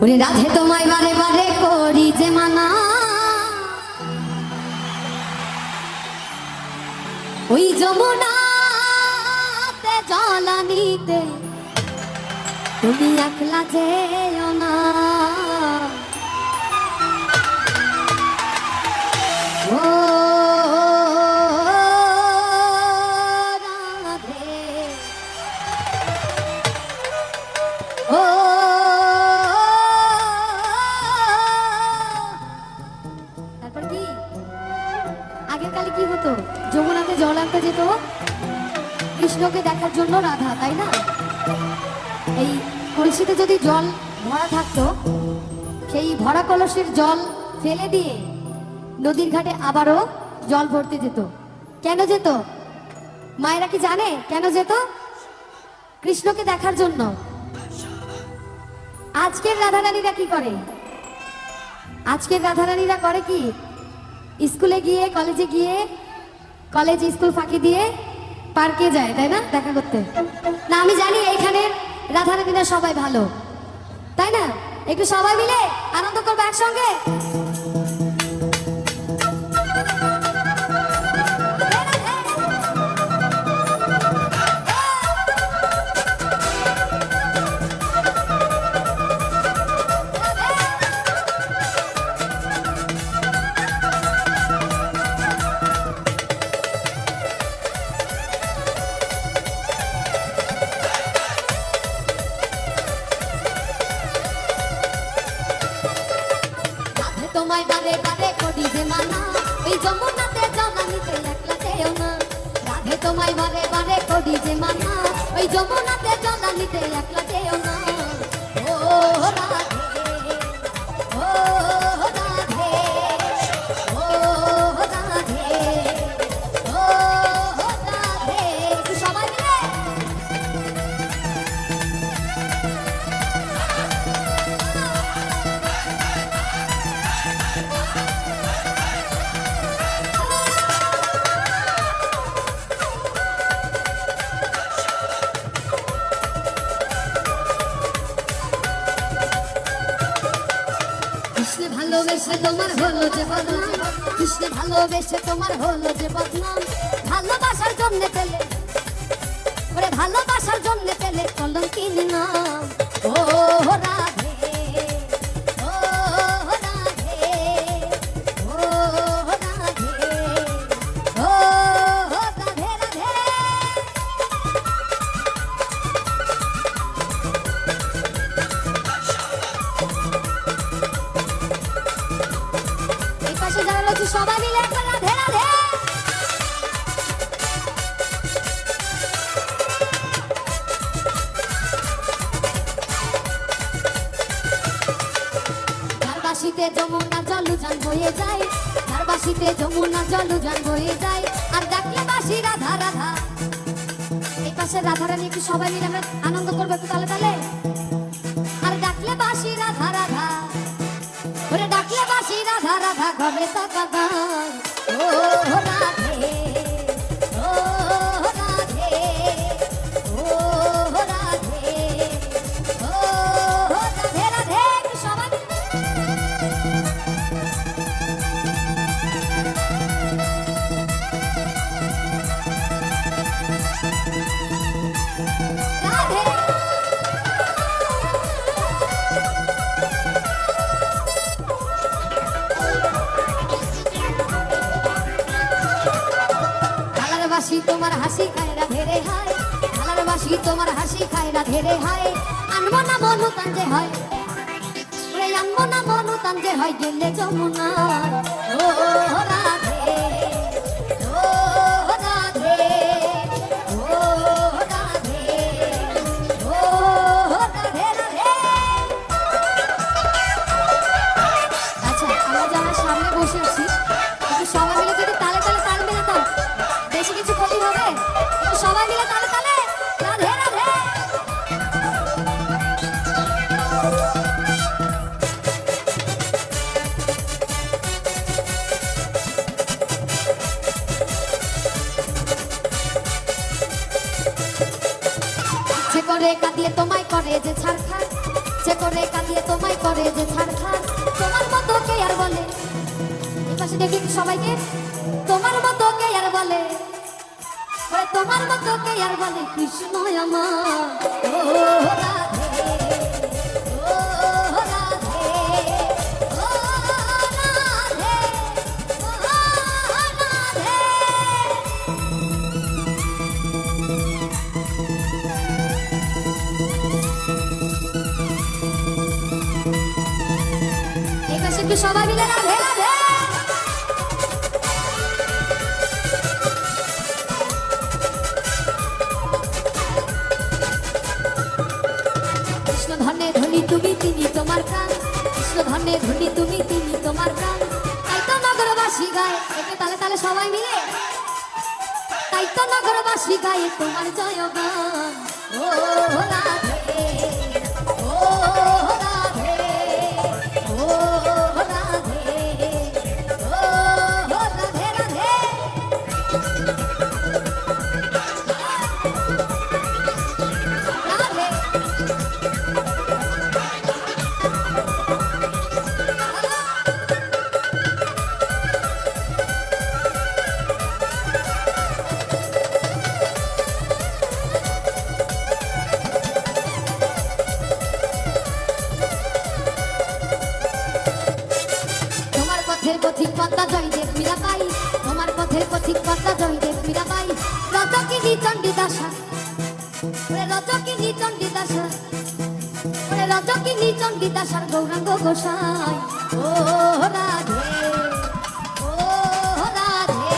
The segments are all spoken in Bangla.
ওরে রাধে তোমায় বারে বারে করি যে মানা, ওই যমুনাতে জল আনিতে তুমি একলা যেও না। ও রাধে, ও তারপর কি আগের কালে কি হতো, যমুনাতে জল আনতে যেত কৃষ্ণকে দেখার জন্য রাধা, তাই না? এই কলসিতে যদি জল ভরা থাকতো, সেই ভরা কলসের জল ফেলে দিয়ে নদীর ঘাটে আবারও জল ভরতে যেত। কেন যেত মায়েরা কি জানে? কেন যেত? কৃষ্ণকে দেখার জন্য। আজকের রাধারানীরা কি করে? আজকের রাধারানীরা করে কি, স্কুলে গিয়ে কলেজে গিয়ে, কলেজ স্কুল ফাঁকি দিয়ে পার্কে যায়, তাই না, দেখা করতে। না, আমি জানি এইখানে রাধারানীরা সবাই ভালো, তাই না? একটু সবাই মিলে আনন্দ করবো একসঙ্গে। তোমায় বারে বারে করি যে মানা, ওই যমুনাতে জল আনিতে একলা যেও না। রাধে তোমায় বারে বারে করি যে মানা, ওই যমুনাতে জল আনিতে একলা যেও না। ও রাধে, ও রাধে, ও রাধে, ও রাধে, একটু সবাই মিলে। কৃষ্ণ ভালোবেসে তোমার হলো যে বদনাম, কৃষ্ণ ভালোবেসে তোমার হলো যে বদনাম। ভালোবাসার জন্য পেলে, ওরে ভালোবাসার জন্য পেলে কলঙ্কির নাম। ও রাধে, ও রাধে, ও রাধে, ও রাধে রাধে। এই পাশে যারা রয়েছে সবাই মিলে একবার রাধে রাধে। ধারবাসীতে যমুনা জলযান বয়ে যায়, ধারবাসীতে যমুনা জলযান বয়ে যায়। আর ডাকলে বাসি রাধা রাধা। এই পাশে রাধারানী একটু সবাই মিলে আমরা আনন্দ করবো একটু তালে তালে। আর ডাকলে বাসি রাধা রাধা, ওরে ডাকলে বাসি রাধা রাধা, ঘরে তাকাদার। ও রাধে, ও রাধে, ও রাধে, ও রাধে রাধে, একটু সবাই মিলে। রাধে, ঢালার বাসি তোমার হাসি খায় রাধে রে হায়, ঢালার বাসি তোমার হাসি খায় রাধে রে হায়। আনবো না মনু তাঞ্জে হয়, ওরে আনবো না মনু তাঞ্জে হয় গেলে যমুনায়। ও রাধে, ও রাধে, ও রাধে, ও রাধে রাধে। আচ্ছা, আমরা যারা সামনে বসে আছি একটু সবাই মিলে যদি তালে তালে তাল মেলাতাম, বেশি কিছু ক্ষতি হবে? একটু সবাই মিলে তালে তালে রাধে রাধে। করে কাঁদিয়ে তোমায় করে যে ছাড়খাড়, ইচ্ছে করে কাঁদিয়ে তোমায় করে যে ছাড় ছাড়, তোমার মতো কে আর বলে, এই পাশে দেখি একটু সবাইকে, তোমার মতো কে আর বলে, ওরে তোমার মতো কে আর বলে কৃষ্ণ আমার, ও রাধে, ও রাধে, ও রাধে, ও রাধে। এই পাশে একটু সবাই মিলে রাধে রাধে। কৃষ্ণ ধনে ধনী তুমি তিনি তোমার প্রাণ, কৃষ্ণ ধনে ধনী তুমি তিনি তোমার প্রাণ, তাই তো নগরবাসী গায় একটু তালে তালে সবাই মিলে, তাই তো নগরবাসী গায় তোমার জয়গান, ও রাধে, ও রাধে, ও রাধে, ও রাধে রাধে। রাধে তোমার পথের পথিক পদ্মা জয়দেব মীরা পাই, তোমার পথের পথিক পদ্মা জয়দেব মীরা পাই, রজকিনী চণ্ডীদাসা, ওরে রজকিনী চণ্ডীদাসা, ওরে রজকিনী চণ্ডীদাসার গৌরাঙ্গ গোসাই, ও রাধে, ও রাধে,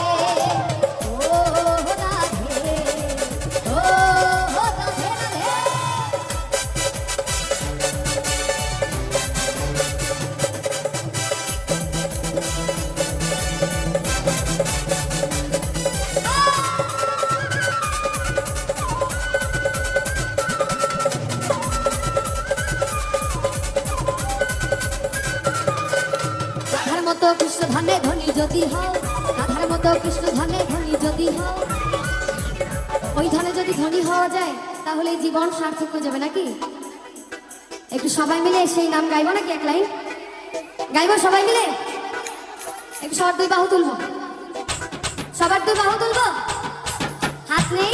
ও রাধে, ও রাধে রাধে। রাধার মতো কৃষ্ণ ধনে ধনী যদি হও, রাধার মতো কৃষ্ণ ধনে ধনী যদি হও, ওই ধনে যদি ধনী হওয়া যায় তাহলে এই জীবন সার্থক হয়ে যাবে নাকি? একটু সবাই মিলে সেই নাম গাইবো নাকি? এক লাইন গাইবো সবাই মিলে, একটু সবার দুই বাহু তুলবো, সবার দুই বাহু তুলবো, হাত নেই।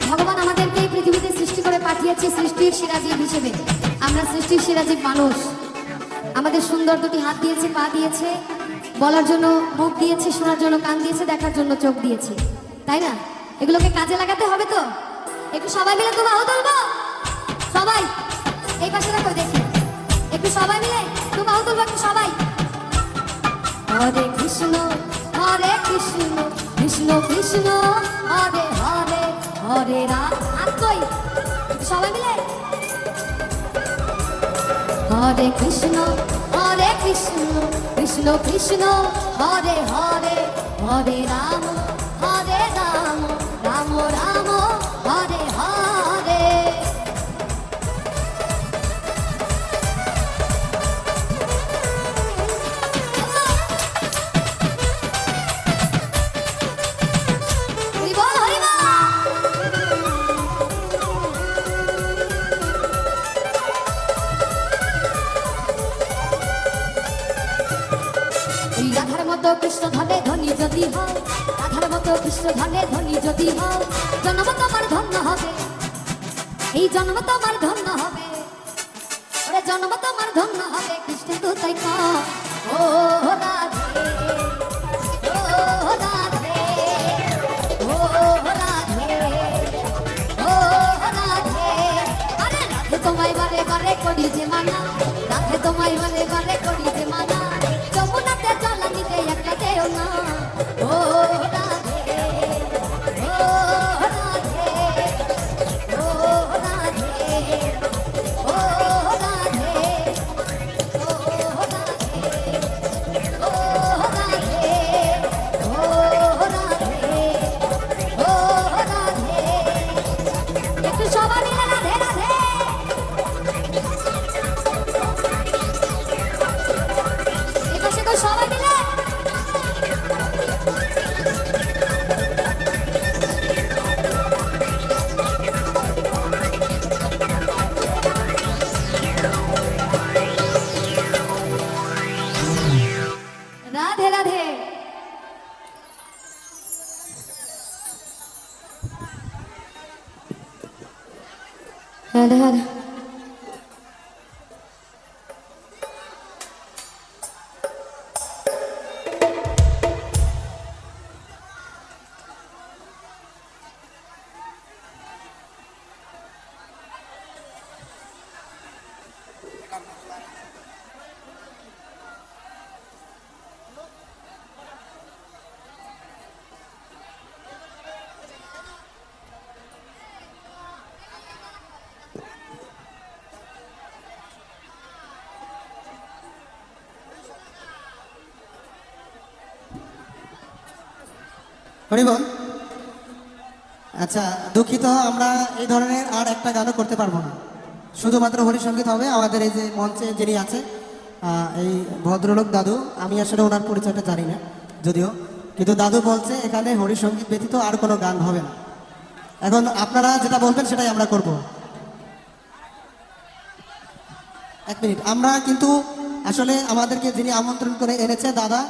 ভগবান আমাদেরকে এই পৃথিবীতে সৃষ্টি করে পাঠিয়েছে সৃষ্টির সেরাজীব হিসেবে, আমরা সৃষ্টির সেরাজীব মানুষ, আমাদের সুন্দর দুটি হাত দিয়েছে, পা দিয়েছে, বলার জন্য মুখ দিয়েছে, শোনার জন্য কান দিয়েছে, দেখার জন্য চোখ দিয়েছে, তাই না? এগুলোকে কাজে লাগাতে হবে তো। একটু সবাই মিলে তো বাহু তুলবো, সবাই এই পাশে রাখো দেখি, একটু সবাই মিলে তো বাহু তুলবো, একটু সবাই। হরে কৃষ্ণ হরে কৃষ্ণ, কৃষ্ণ কৃষ্ণ হরে হরে, হরে রাম। হাত কই? একটু সবাই মিলে হরে কৃষ্ণ কৃষ্ণ, কৃষ্ণ হরে হরে, হরে রাম রাম, রাম রাম হরে হরে। হরি বল, হরি বল। রাধার মতো কৃষ্ণ ধনে ধনী যদি হও, রাধার মতো কৃষ্ণ ধনে ধনী যদি হও, জন্ম তোমার ধন্য হবে, এই জন্ম তোমার ধন্য হবে, ওরে জন্ম তোমার ধন্য হবে, কৃষ্ণ তো তাই কও। ও রাধে, ও রাধে, ও রাধে, ও রাধে। আরে রাধে তোমায় বারে বারে করি যে মানা, রাধে তোমায় বারে বারে করি যে মানা, যমুনাতে জল নিতে একটা দেও না। ও রাধে, ও রাধে, ও রাধে, ও রাধে, ও রাধে, ও রাধে, ও রাধে, ও রাধে। একটু সবাই মিলে রাধে রাধে। এপাশে তো সবাই মিলে হ্যাঁ হ্যাঁ হরিবল। আচ্ছা, দুঃখিত, আমরা এই ধরনের আর একটা গানও করতে পারবো না, শুধুমাত্র হরিসঙ্গীত হবে। আমাদের এই যে মঞ্চে যিনি আছে এই ভদ্রলোক দাদু, আমি আসলে ওনার পরিচয়টা জানি না যদিও, কিন্তু দাদু বলছে এখানে হরিসঙ্গীত ব্যতীত আর কোনো গান হবে না। এখন আপনারা যেটা বলবেন সেটাই আমরা করব। এক মিনিট, আমরা কিন্তু আসলে আমাদেরকে যিনি আমন্ত্রণ করে এনেছে দাদা,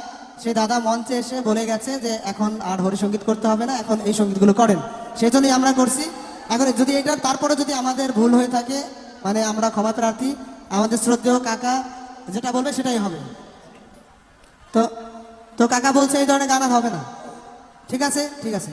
সেই দাদা মঞ্চে এসে বলে গেছে যে এখন আর হরিসঙ্গীত করতে হবে না, এখন এই সঙ্গীতগুলো করেন, সেই জন্যই আমরা করছি। এখন যদি এটা তারপরে যদি আমাদের ভুল হয়ে থাকে, মানে আমরা ক্ষমা প্রার্থী, আমাদের শ্রদ্ধেয় কাকা যেটা বলবে সেটাই হবে। তো তো কাকা বলছে এই ধরনের গান আর হবে না। ঠিক আছে, ঠিক আছে।